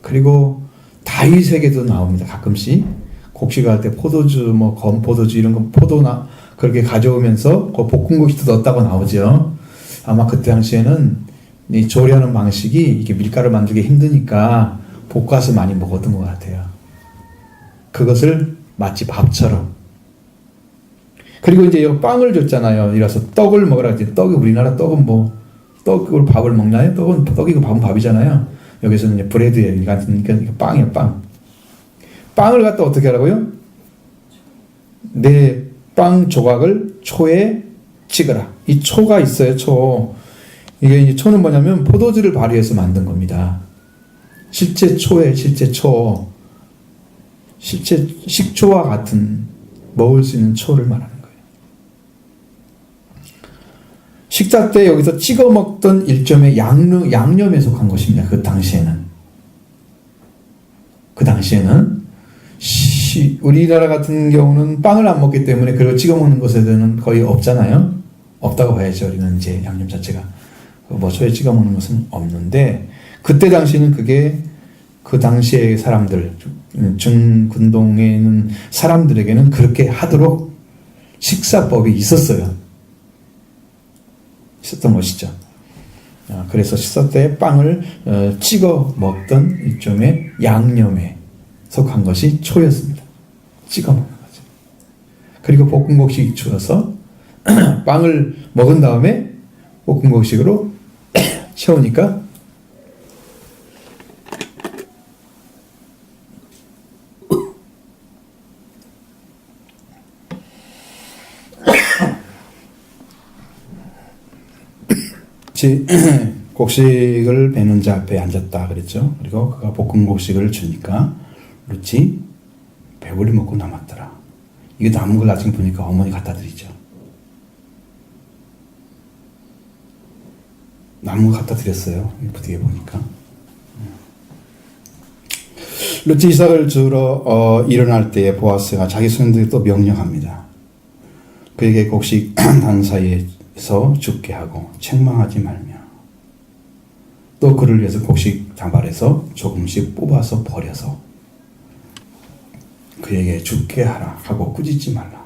그리고 다윗에게도 나옵니다. 가끔씩 곡식을 할 때 포도주, 건포도주 이런 거 포도나 그렇게 가져오면서 그 볶은 곡식도 넣었다고 나오죠. 아마 그때 당시에는 이 조리하는 방식이 이게 밀가루 만들기 힘드니까 볶아서 많이 먹었던 것 같아요. 그것을 마치 밥처럼. 그리고 이제 빵을 줬잖아요. 이라서 떡을 먹으라 했더니 떡이 우리나라 떡은 떡으로 밥을 먹나요? 떡이고 밥은 밥이잖아요. 여기서는 이제 브레드예요. 그러니까 빵이에요, 빵. 빵을 갖다 어떻게 하라고요? 내 빵 조각을 초에 찍으라. 이 초가 있어요, 초. 이게 이제 초는 뭐냐면 포도주를 발효해서 만든 겁니다. 실제 초. 실제 식초와 같은 먹을 수 있는 초를 말하는 거예요. 식사 때 여기서 찍어 먹던 일점의 양념에 속한 것입니다. 그 당시에는 우리나라 같은 경우는 빵을 안 먹기 때문에 그걸 찍어 먹는 것에는 거의 없잖아요. 없다고 봐야죠. 우리는 이제 양념 자체가 뭐 소에 찍어 먹는 것은 없는데 그때 당시는 그게 그 당시의 사람들 중근동에 있는 사람들에게는 그렇게 하도록 식사법이 있었어요. 있었던 것이죠. 그래서 식사 때 빵을 찍어 먹던 일종의 양념에 속한 것이 초였습니다. 찍어 먹는 거죠. 그리고 볶음곡식 주어서 빵을 먹은 다음에 볶음곡식으로 채우니까 곡식을 베는 자 앞에 앉았다 그랬죠. 그리고 그가 볶은 곡식을 주니까 루치 배불리 먹고 남았더라. 이게 남은 걸 나중에 보니까 어머니 갖다 드리죠. 남은 거 갖다 드렸어요. 뒤에 보니까. 루치 이삭을 주러 일어날 때에 보아스가 자기 손들에게 또 명령합니다. 그에게 곡식 단 사이에서 죽게 하고 책망하지 말며 또 그를 위해서 곡식 다발에서 조금씩 뽑아서 버려서 그에게 죽게 하라 하고 꾸짖지 말라.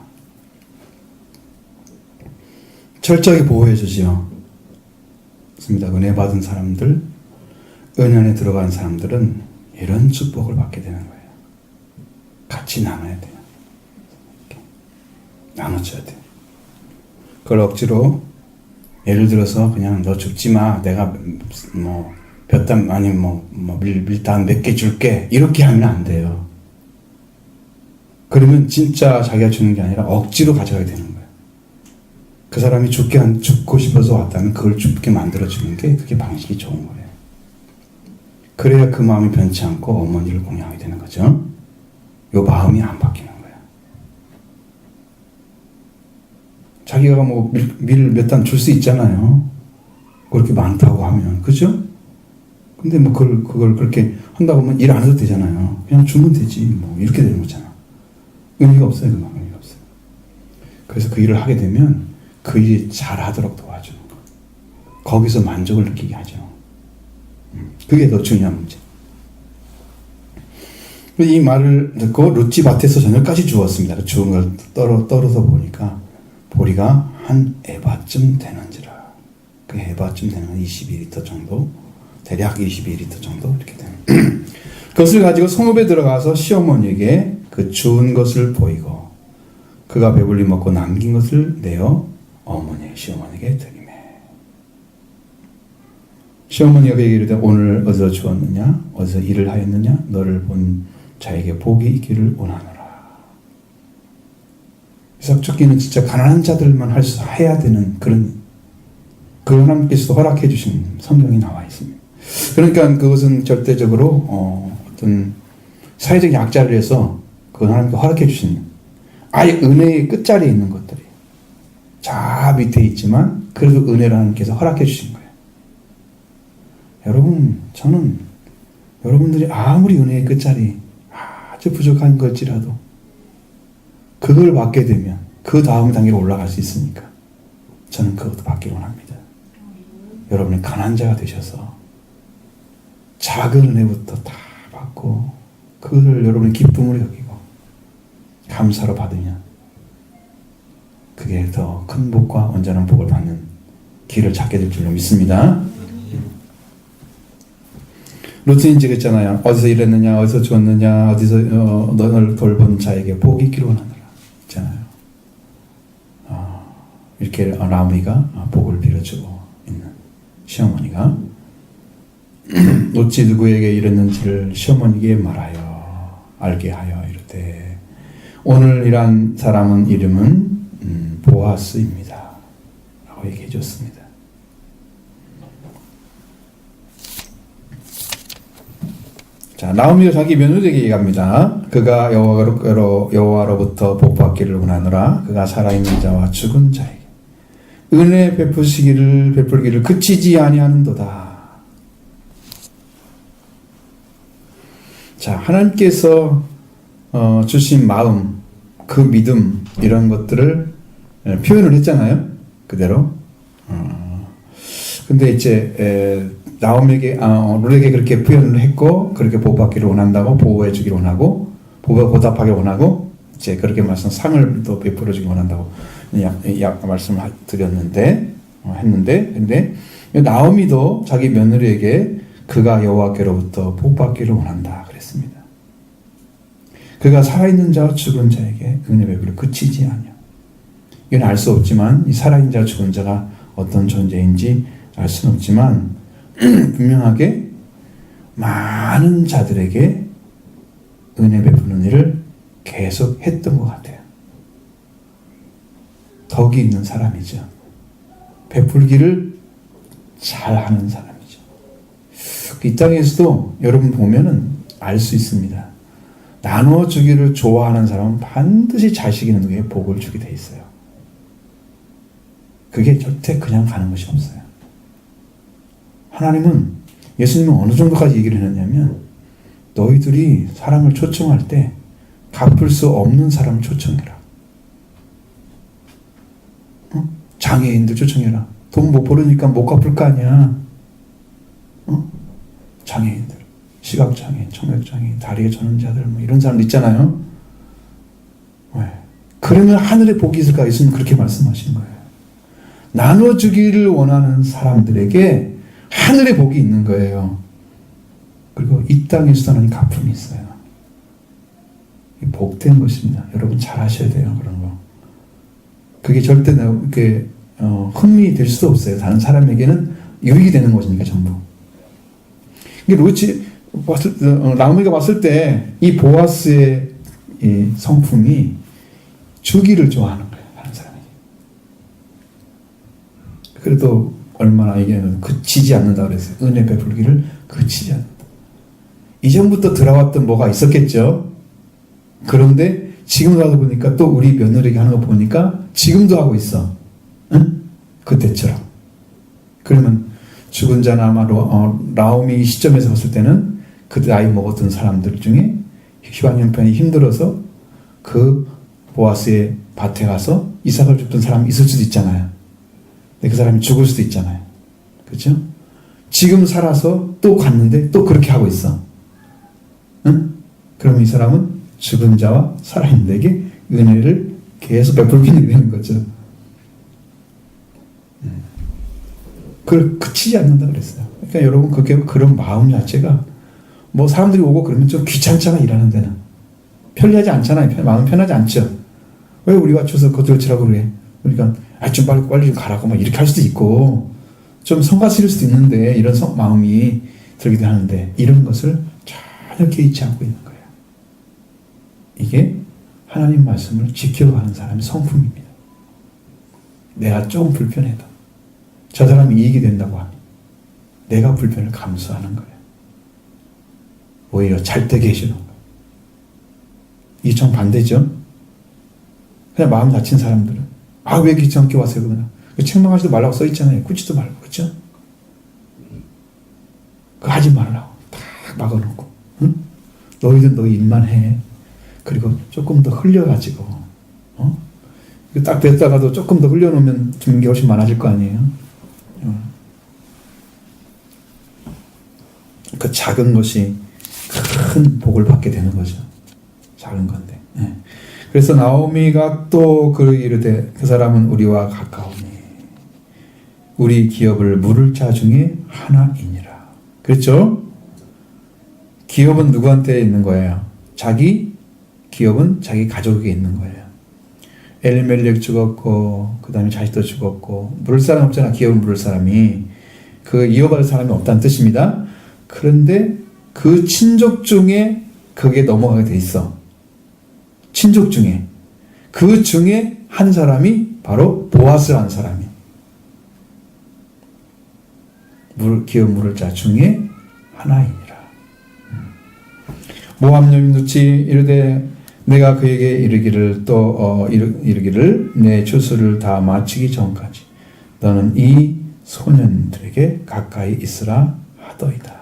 철저하게 보호해 주지요. 그렇습니다. 은혜 받은 사람들, 은혜 안에 들어간 사람들은 이런 축복을 받게 되는 거예요. 같이 나눠야 돼요. 이렇게 나눠줘야 돼요. 그걸 억지로 예를 들어서 그냥 너 죽지 마. 내가 뭐 볕담 아니 밀담 몇 개 줄게. 이렇게 하면 안 돼요. 그러면 진짜 자기가 주는 게 아니라 억지로 가져가야 되는 거예요. 그 사람이 죽고 싶어서 왔다면 그걸 죽게 만들어주는 게 그게 방식이 좋은 거예요. 그래야 그 마음이 변치 않고 어머니를 공양하게 되는 거죠. 요 마음이 안 바뀌는 거예요. 자기가 뭐 밀 몇 단 줄 수 있잖아요. 그렇게 많다고 하면. 그죠? 근데 뭐 그걸 그렇게 한다고 하면 일 안 해도 되잖아요. 그냥 주면 되지. 뭐 이렇게 되는 거잖아. 의미가 없어요. 그 마음 의미가 없어요. 그래서 그 일을 하게 되면 그 일이 잘하도록 도와주는 거. 거기서 만족을 느끼게 하죠. 그게 더 중요한 문제. 이 말을 듣고 루치 밭에서 저녁까지 주었습니다. 주운 걸 떨어서 보니까 보리가 한 에바쯤 되는지라. 그 에바쯤 되는 건 22리터 정도, 대략 22리터 정도 이렇게 되는. 그것을 가지고 성읍에 들어가서 시어머니에게 그 주운 것을 보이고 그가 배불리 먹고 남긴 것을 내어 시어머니에게 드리매. 시어머니가 그에게 이르되 오늘 어디서 주었느냐 어디서 일을 하였느냐 너를 본 자에게 복이 있기를 원하노라. 이삭 죽기는 진짜 가난한 자들만 해야 되는 그런 그 하나님께서도 허락해 주신 성경이 나와 있습니다. 그러니까 그것은 절대적으로 어떤 사회적 약자를 위해서 그 하나님께 허락해 주신 아예 은혜의 끝자리에 있는 것들이 저 밑에 있지만 그래도 은혜를 하나님께서 허락해 주신 거예요. 여러분, 저는 여러분들이 아무리 은혜의 끝자리 아주 부족한 걸지라도 그걸 받게 되면 그 다음 단계로 올라갈 수 있으니까 저는 그것도 받기 원합니다. 여러분이 가난한 자가 되셔서 작은 은혜부터 다 받고 그걸 여러분의 기쁨으로 여기고 감사로 받으면 그게 더 큰 복과 온전한 복을 받는 길을 찾게 될 줄로 믿습니다. 루트는 그랬잖아요. 어디서 일했느냐, 어디서 주었느냐, 어디서 너를 돌본 자에게 복이 있기를 원하노라. 있잖아요. 이렇게 라므이가 복을 빌어주고 있는 시어머니가 어찌 누구에게 이랬는지를 시어머니에게 말하여 알게 하여 이르되 오늘 일한 사람은 이름은 보아스입니다. 라고 얘기해 줬습니다. 자, 나오미가 자기 며느리에게 얘기합니다. 그가 여호와로부터 복받기를 원하노라. 그가 살아있는 자와 죽은 자에게 은혜 베풀기를 그치지 아니하는도다. 자, 하나님께서 주신 마음, 그 믿음 이런 것들을 표현을 했잖아요. 그대로. 근데 이제 나옴에게 룰에게 그렇게 표현을 했고 그렇게 보호받기를 원한다고 보호해주기를 원하고 보답하기 원하고 이제 그렇게 말씀 상을 또 베풀어주기 원한다고 약 말씀을 드렸는데 근데 나오미도 자기 며느리에게 그가 여호와께로부터 복받기를 원한다 그랬습니다. 그가 살아있는 자와 죽은 자에게 은혜 베풀어 그치지 않냐. 이건 알 수 없지만 이 살아있는 자와 죽은 자가 어떤 존재인지 알 수는 없지만 분명하게 많은 자들에게 은혜 베푸는 일을 계속 했던 것 같아요. 덕이 있는 사람이죠. 베풀기를 잘하는 사람이죠. 이 땅에서도 여러분 보면은 알 수 있습니다. 나누어 주기를 좋아하는 사람은 반드시 자식이 있는 누구에게 복을 주게 돼 있어요. 그게 절대 그냥 가는 것이 없어요. 하나님은 예수님은 어느 정도까지 얘기를 했냐면 너희들이 사람을 초청할 때 갚을 수 없는 사람을 초청해라. 장애인들 초청해라. 돈 못 벌으니까 못 갚을 거 아니야. 장애인들, 시각장애인, 청력장애인, 다리에 저는 자들 뭐 이런 사람들 있잖아요. 왜? 그러면 하늘에 복이 있을까? 예수님 그렇게 말씀하신 거예요. 나눠주기를 원하는 사람들에게 하늘에 복이 있는 거예요. 그리고 이 땅에서도 하나님 갚음이 있어요. 복된 것입니다. 여러분 잘 하셔야 돼요. 그런 거. 그게 절대 이렇게 흠이 될 수도 없어요. 다른 사람에게는 유익이 되는 것이니까 전부. 이게 나오미가 봤을 때 이 보아스의 이 성품이 주기를 좋아하는 거예요. 다른 사람에게. 그래도 얼마나 이게 그치지 않는다 그랬어요. 은혜 베풀기를 그치지 않는다. 이전부터 들어왔던 뭐가 있었겠죠. 그런데 지금 와서 보니까 또 우리 며느리에게 하는 거 보니까 지금도 하고 있어. 응? 그때처럼. 그러면 죽은 자나 아마 나오미 시점에서 봤을 때는 그때 나이 먹었던 사람들 중에 희왕 형편이 힘들어서 그 보아스의 밭에 가서 이삭을 줍던 사람이 있을 수도 있잖아요. 근데 그 사람이 죽을 수도 있잖아요. 그렇죠? 지금 살아서 또 갔는데 또 그렇게 하고 있어. 응? 그럼 이 사람은 죽은 자와 살아있는 자에게 은혜를 계속 베풀게 되는 거죠. 그걸 그치지 않는다 그랬어요. 그러니까 여러분 그런 마음 자체가 뭐 사람들이 오고 그러면 좀 귀찮잖아. 일하는 데는 편리하지 않잖아요. 마음 편하지 않죠. 왜 우리가 쳐서 그것들 치라고 그래. 그러니까 좀 빨리 좀 가라고 막 이렇게 할 수도 있고 좀 성가스릴 수도 있는데 이런 마음이 들기도 하는데 이런 것을 전혀 개의치 않고 있는 거예요. 이게 하나님 말씀을 지켜가는 사람의 성품입니다. 내가 좀 불편해도 저 사람이 이익이 된다고 하니 내가 불편을 감수하는 거예요. 오히려 잘 되게 해주는 거예요. 이게 정반대죠. 그냥 마음 다친 사람들은 왜 귀찮게 와서 그러나 책망하지도 말라고 써있잖아요. 굳지도 말고. 그렇죠? 그거 하지 말라고 딱 막아놓고 응? 너희들 너희 일만 해. 그리고 조금 더 흘려가지고 딱 뱉다가도 조금 더 흘려놓으면 주는 게 훨씬 많아질 거 아니에요. 그 작은 것이 큰 복을 받게 되는 거죠. 작은 건데. 네. 그래서 나오미가 또 이르되 그 사람은 우리와 가까우니 우리 기업을 물을 자 중에 하나이니라. 그렇죠? 기업은 누구한테 있는 거예요? 기업은 자기 가족에게 있는 거예요. 엘리멜렉 죽었고 그 다음에 자식도 죽었고 물을 사람 없잖아. 기업은 물을 사람이 이어받을 사람이 없다는 뜻입니다. 그런데 그 친족 중에 그게 넘어가게 돼 있어. 친족 중에 그 중에 한 사람이 바로 보아스라는 사람이 기업 물을 자 중에 하나이니라. 모압 여인같이 이르되 내가 그에게 이르기를 이르기를 내 추수를 다 마치기 전까지 너는 이 소년들에게 가까이 있으라 하더이다.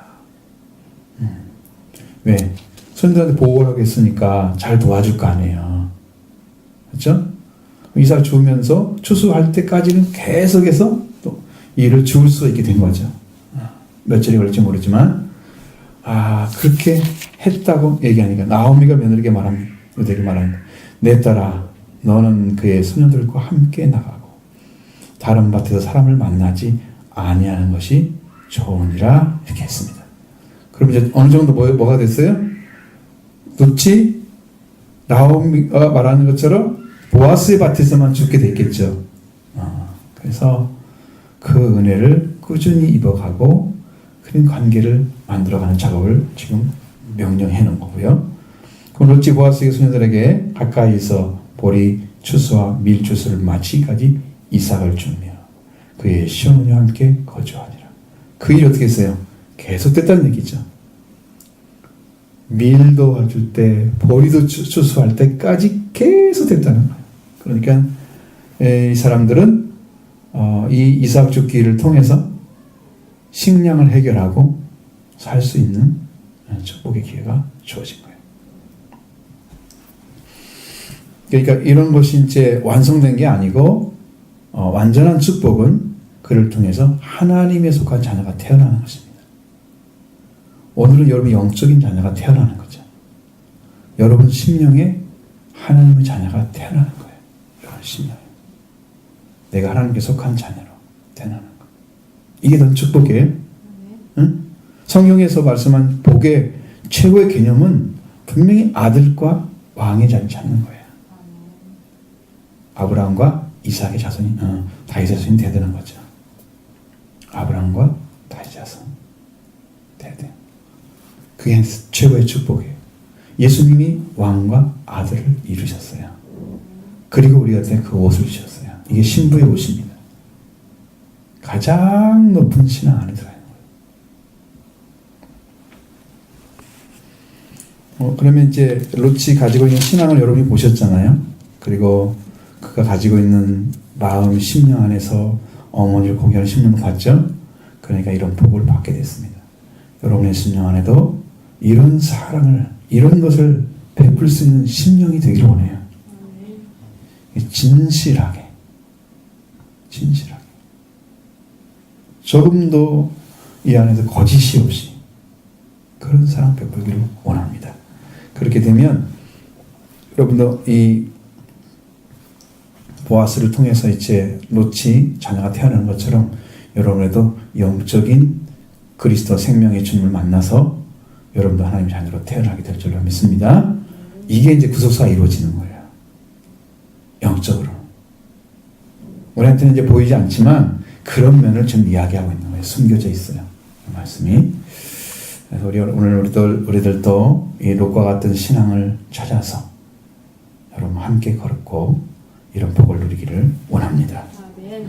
왜? 소년들한테 보호를 하겠으니까 잘 도와줄 거 아니에요. 그렇죠? 이삭 주우면서 추수할 때까지는 계속해서 또 일을 주울 수 있게 된 거죠. 며칠이 걸릴지 모르지만 그렇게 했다고 얘기하니까 나오미가 며느리에게 말합니다. 되게 말합니다. 내 딸아 너는 그의 소녀들과 함께 나가고 다른 밭에서 사람을 만나지 아니하는 것이 좋으니라 이렇게 했습니다. 그럼 이제 어느 정도 뭐가 됐어요? 룻이 나오미가 말하는 것처럼 보아스의 밭에서만 죽게 됐겠죠. 그래서 그 은혜를 꾸준히 입어가고 그런 관계를 만들어가는 작업을 지금 명령해 놓은 거고요. 그럼 룻이 보아스의 소녀들에게 가까이서 보리 추수와 밀 추수를 마치기까지 이삭을 주며 그의 시어머니와 함께 거주하니라. 그 일이 어떻게 했어요? 계속됐다는 얘기죠. 밀도 가줄 때, 보리도 추수할 때까지 계속 됐다는 거예요. 그러니까 이 사람들은 이 이삭 죽기를 통해서 식량을 해결하고 살 수 있는 축복의 기회가 주어진 거예요. 그러니까 이런 것이 이제 완성된 게 아니고 완전한 축복은 그를 통해서 하나님에 속한 자녀가 태어나는 것입니다. 오늘은 여러분이 영적인 자녀가 태어나는 거죠. 여러분 심령에 하나님의 자녀가 태어나는 거예요. 여러분 심령에. 내가 하나님께 속한 자녀로 태어나는 거. 이게 더 축복이에요. 응? 성경에서 말씀한 복의 최고의 개념은 분명히 아들과 왕의 자리를 찾는 거예요. 아브라함과 이삭의 자손이 다윗의 자손이 되는 거죠. 아브라함과 다윗의 자손 대대. 그게 최고의 축복이에요. 예수님이 왕과 아들을 이루셨어요. 그리고 우리한테 그 옷을 주셨어요. 이게 신부의 옷입니다. 가장 높은 신앙 안에 들어있는 거예요. 그러면 이제 롯이 가지고 있는 신앙을 여러분이 보셨잖아요. 그리고 그가 가지고 있는 마음, 심령 안에서 어머니를 공경하는 심령을 봤죠. 그러니까 이런 복을 받게 됐습니다. 여러분의 심령 안에도 이런 사랑을, 이런 것을 베풀 수 있는 심령이 되기를 원해요. 진실하게. 조금도 이 안에서 거짓이 없이 그런 사랑 베풀기를 원합니다. 그렇게 되면 여러분도 이 보아스를 통해서 이제 롯이 자녀가 태어나는 것처럼 여러분에도 영적인 그리스도 생명의 주님을 만나서 여러분도 하나님의 자녀로 태어나게 될 줄로 믿습니다. 이게 이제 구속사가 이루어지는 거예요. 영적으로. 우리한테는 이제 보이지 않지만 그런 면을 지금 이야기하고 있는 거예요. 숨겨져 있어요. 그 말씀이. 그래서 오늘 우리들도 이 롯과 같은 신앙을 찾아서 여러분 함께 걸었고 이런 복을 누리기를 원합니다. 아멘.